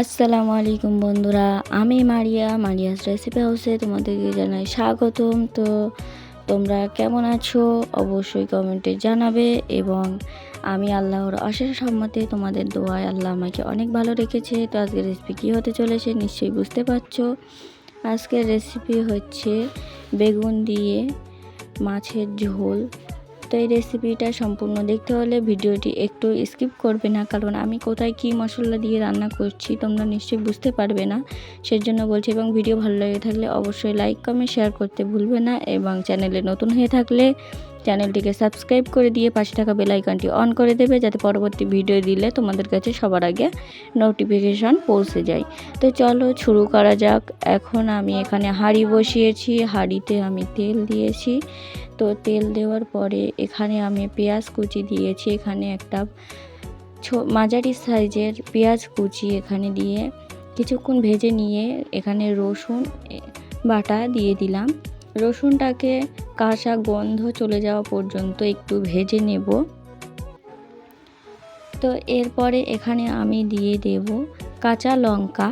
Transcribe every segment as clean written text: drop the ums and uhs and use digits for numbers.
আসসালামু আলাইকুম বন্ধুরা, আমি মারিয়াস রেসিপি হাউসে তোমাদেরকে জানাই স্বাগতম। তো তোমরা কেমন আছো অবশ্যই কমেন্টে জানাবে। এবং আমি আল্লাহর অশেষ রহমতে তোমাদের দোয়ায় আল্লাহ আমাকে অনেক ভালো রেখেছে। তো আজকের রেসিপি কী হতে চলেছে নিশ্চয়ই বুঝতে পারছো। আজকের রেসিপি হচ্ছে বেগুন দিয়ে মাছের ঝোল। তো এই রেসিপিটা সম্পূর্ণ দেখতে হলে ভিডিওটি একটু স্কিপ করবে না, কারণ আমি কোথায় কি মশলা দিয়ে রান্না করছি তোমরা নিশ্চয়ই বুঝতে পারবে না, সেজন্য বলছি। এবং ভিডিও ভালো লেগে থাকলে অবশ্যই লাইক কমেন্ট শেয়ার করতে ভুলবে না, এবং চ্যানেলে নতুন হয়ে থাকলে চ্যানেলটিকে সাবস্ক্রাইব করে দিয়ে পাশে থাকা বেল আইকনটি অন করে দেবে, যাতে পরবর্তী ভিডিও দিলে তোমাদের কাছে সবার আগে নোটিফিকেশন পৌঁছে যায়। তো চলো শুরু করা যাক। এখন আমি এখানে হাঁড়ি বসিয়েছি, হাঁড়িতে আমি তেল দিয়েছি। তো তেল দেওয়ার পরে এখানে আমি পেঁয়াজ কুচি দিয়েছি, এখানে একটা মাঝারি সাইজের পেঁয়াজ কুচি এখানে দিয়ে কিছুক্ষণ ভেজে নিয়ে এখানে রসুন বাটা দিয়ে দিলাম। রসুনটাকে কাঁচা গন্ধ চলে যাওয়া পর্যন্ত একটু ভেজে নেব। তো এরপরে এখানে আমি দিয়ে দেব কাঁচা লঙ্কা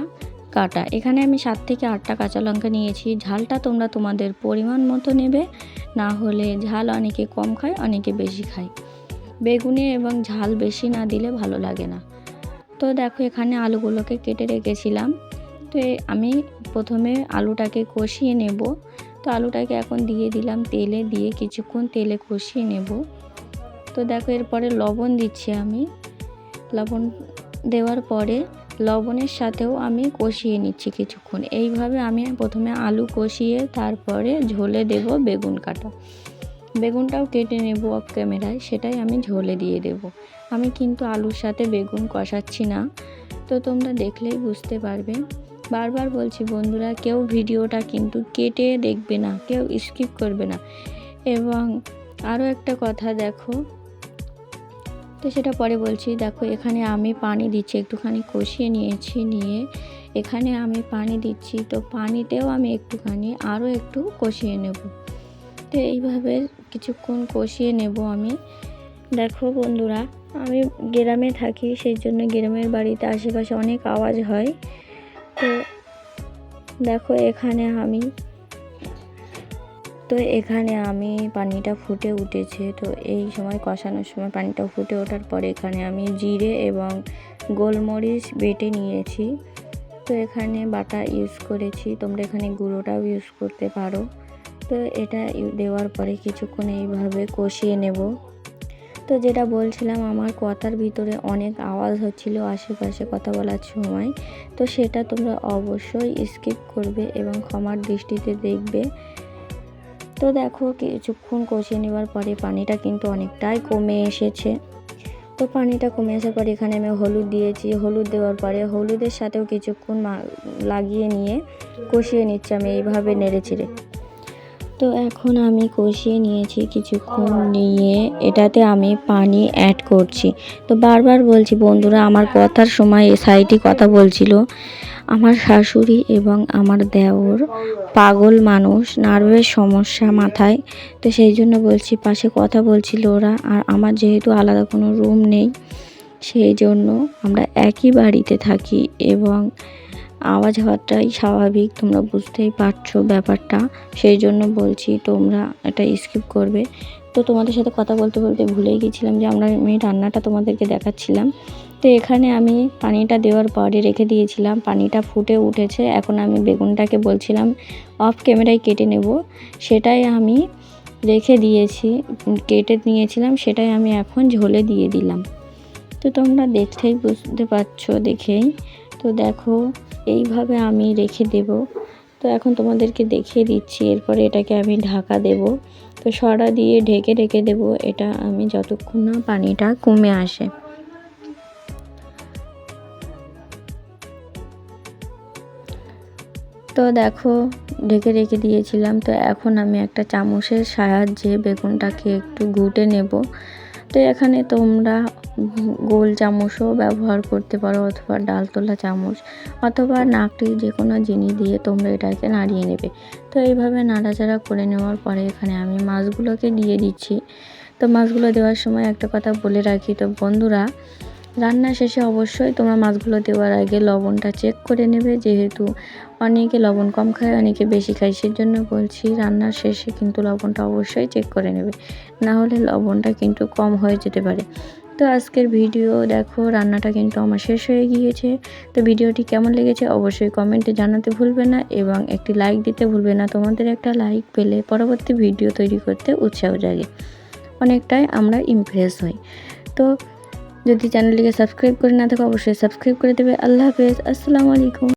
কাটা। এখানে আমি 7 থেকে 8টা কাঁচা লঙ্কা নিয়েছি। ঝালটা তোমরা তোমাদের পরিমাণ মতো নেবে, না হলে ঝাল অনেকে কম খায় অনেকে বেশি খায়। বেগুনে এবং ঝাল বেশি না দিলে ভালো লাগে না। তো দেখো এখানে আলুগুলোকে কেটে রেখেছিলাম। তো আমি প্রথমে আলুটাকে কষিয়ে নেব। তো আলুটাকে এখন দিয়ে দিলাম তেলে, দিয়ে কিছুক্ষণ তেলে কষিয়ে নেব। তো দেখো এরপরে লবণ দিচ্ছি আমি। লবণ দেওয়ার পরে লবণের সাথেও আমি কষিয়ে নিচ্ছি কিছুক্ষণ। এইভাবে আমি প্রথমে আলু কষিয়ে তারপরে ঝোলে দেব বেগুন কাটা। বেগুনটাও কেটে নেব অফ ক্যামেরায়, সেটাই আমি ঝোলে দিয়ে দেব। আমি কিন্তু আলুর সাথে বেগুন কষাচ্ছি না, তো তোমরা দেখলেই বুঝতে পারবে। বারবার বলছি বন্ধুরা, কেউ ভিডিওটা কিন্তু কেটে দেখবে না, কেউ স্কিপ করবে না। এবং আরও একটা কথা দেখো, তো সেটা পরে বলছি। দেখো এখানে আমি পানি দিচ্ছি, একটুখানি কষিয়ে নিয়েছি, নিয়ে এখানে আমি পানি দিচ্ছি। তো পানিতেও আমি একটুখানি আরও একটু কষিয়ে নেব। তো এইভাবে কিছুক্ষণ কষিয়ে নেব আমি। দেখো বন্ধুরা, আমি গ্রামে থাকি, সেই জন্য গ্রামের বাড়িতে আশেপাশে অনেক আওয়াজ হয়। তো দেখো এখানে আমি পানিটা ফুটে উঠেছে। তো এই সময় কষানোর সময় পানিটা ফুটে ওঠার পরে এখানে আমি জিরে এবং গোলমরিচ বেটে নিয়েছি। তো এখানে বাটা ইউজ করেছি, তোমরা এখানে গুঁড়োটাও ইউজ করতে পারো। তো এটা দেওয়ার পরে কিছুক্ষণ এইভাবে কষিয়ে নেব। তো যেটা বলছিলাম, আমার কথার ভিতরে অনেক আওয়াজ হচ্ছিল আশেপাশে কথা বলার সময়। তো সেটা তোমরা অবশ্যই স্কিপ করবে এবং ক্ষমার দৃষ্টিতে দেখবে। তো দেখো কিছুক্ষণ কষিয়ে নেওয়ার পরে পানিটা কিন্তু অনেকটাই কমে এসেছে। তো পানিটা কমে আসার পরে এখানে আমি হলুদ দিয়েছি। হলুদ দেওয়ার পরে হলুদের সাথেও কিছুক্ষণ লাগিয়ে নিয়ে কষিয়ে নিচ্ছি আমি এইভাবে নেড়েচেড়ে। তো এখন আমি কষিয়ে নিয়েছি কিছুক্ষণ, নিয়ে এটাতে আমি পানি অ্যাড করছি। তো বারবার বলছি বন্ধুরা, আমার কথার সময় এ সাইডে কথা বলছিল আমার শাশুড়ি এবং আমার দেওর, পাগল মানুষ, নার্ভের সমস্যা মাথায়। তো সেই জন্য বলছি, পাশে কথা বলছিল ওরা। আর আমার যেহেতু আলাদা কোনো রুম নেই, সেই জন্য আমরা একই বাড়িতে থাকি এবং আওয়াজ হওয়াটাই স্বাভাবিক, তোমরা বুঝতেই পারছো ব্যাপারটা। সেই জন্য বলছি তোমরা এটা স্কিপ করবে। তো তোমাদের সাথে কথা বলতে বলতে ভুলেই গেছিলাম যে আমি রান্নাটা তোমাদেরকে দেখাচ্ছিলাম। তো এখানে আমি পানিটা দেওয়ার পরে রেখে দিয়েছিলাম, পানিটা ফুটে উঠেছে। এখন আমি বেগুনটাকে বলছিলাম অফ ক্যামেরায় কেটে নেব, সেটাই আমি রেখে দিয়েছি, কেটে নিয়েছিলাম, সেটাই আমি এখন ঝোলে দিয়ে দিলাম। তো তোমরা দেখেই বুঝতে পারছো দেখেই। তো দেখো এইভাবে আমি রেখে দেব। তো এখন তোমাদেরকে দেখিয়ে দিচ্ছি। এরপরে এটাকে আমি ঢাকা দেব। তো সরা দিয়ে ঢেকে রেখে দেব এটা আমি যতক্ষণ না পানিটা কমে আসে। তো দেখো ঢেকে রেখে দিয়েছিলাম। তো এখন আমি একটা চামচের সাহায্যে বেগুনটাকে একটু ঘুটে নেব। তো এখানে তোমরা গোল চামচও ব্যবহার করতে পারো, অথবা ডাল তোলা চামচ, অথবা নাকটি, যে কোনো জিনিস দিয়ে তোমরা এটাকে নাড়িয়ে নেবে। তো এইভাবে নাড়াচাড়া করে নেওয়ার পরে এখানে আমি মাছগুলোকে দিয়ে দিচ্ছি। তো মাছগুলো দেওয়ার সময় একটা কথা বলে রাখি, তো বন্ধুরা, রান্না শেষে অবশ্যই তোমরা মাছগুলো দেওয়ার আগে লবণটা চেক করে নেবে, যেহেতু অনেকে লবণ কম খায়, অনেকে বেশি খায়, সেজন্য বলছি রান্নার শেষে কিন্তু লবণটা অবশ্যই চেক করে নেবে, না হলে লবণটা কিন্তু কম হয়ে যেতে পারে। তো আজকের ভিডিও দেখো, রান্নাটা কিন্তু আমার শেষ হয়ে গিয়েছে। তো ভিডিওটি কেমন লেগেছে অবশ্যই কমেন্টে জানাতে ভুলবে না এবং একটি লাইক দিতে ভুলবে না। তোমাদের একটা লাইক পেলে পরবর্তী ভিডিও তৈরি করতে উৎসাহ জাগে, অনেকটাই আমরা ইমপ্রেস হই। তো যদি চ্যানেলটিকে সাবস্ক্রাইব করে না থাকো অবশ্যই সাবস্ক্রাইব করে দেবে। আল্লাহ হাফেজ, আসসালামু আলাইকুম।